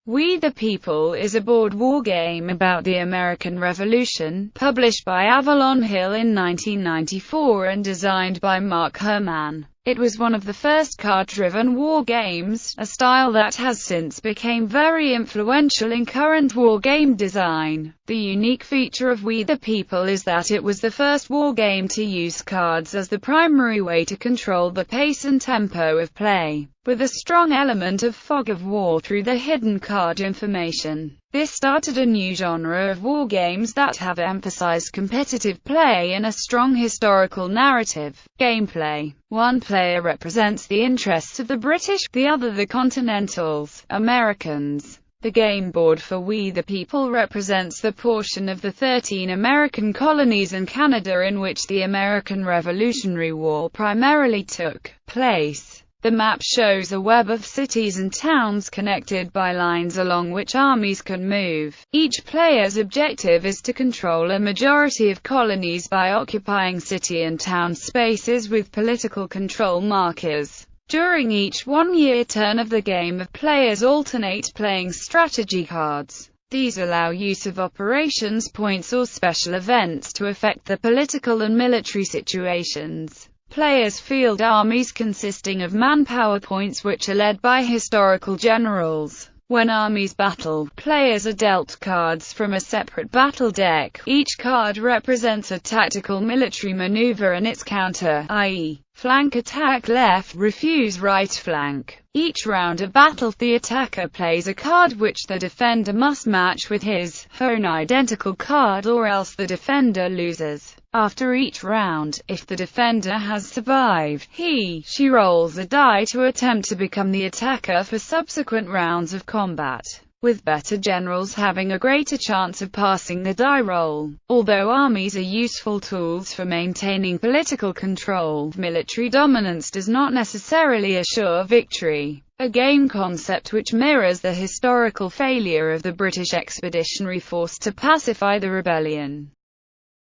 We the People is a board war game about the American Revolution, published by Avalon Hill in 1994 and designed by Mark Herman. It was one of the first card-driven war games, a style that has since become very influential in current war game design. The unique feature of We the People is that it was the first war game to use cards as the primary way to control the pace and tempo of play, with a strong element of fog of war through the hidden card information. This started a new genre of war games that have emphasized competitive play and a strong historical narrative. Gameplay. One player represents the interests of the British, the other the Continentals, Americans. The game board for We the People represents the portion of the 13 American colonies and Canada in which the American Revolutionary War primarily took place. The map shows a web of cities and towns connected by lines along which armies can move. Each player's objective is to control a majority of colonies by occupying city and town spaces with political control markers. During each one-year turn of the game, players alternate playing strategy cards. These allow use of operations points or special events to affect the political and military situations. Players field armies consisting of manpower points which are led by historical generals. When armies battle, players are dealt cards from a separate battle deck. Each card represents a tactical military maneuver and its counter, i.e., flank attack left, refuse right flank. Each round of battle, the attacker plays a card which the defender must match with his/her own identical card, or else the defender loses. After each round, if the defender has survived, he/she rolls a die to attempt to become the attacker for subsequent rounds of combat, with better generals having a greater chance of passing the die roll. Although armies are useful tools for maintaining political control, military dominance does not necessarily assure victory. A game concept which mirrors the historical failure of the British Expeditionary Force to pacify the rebellion.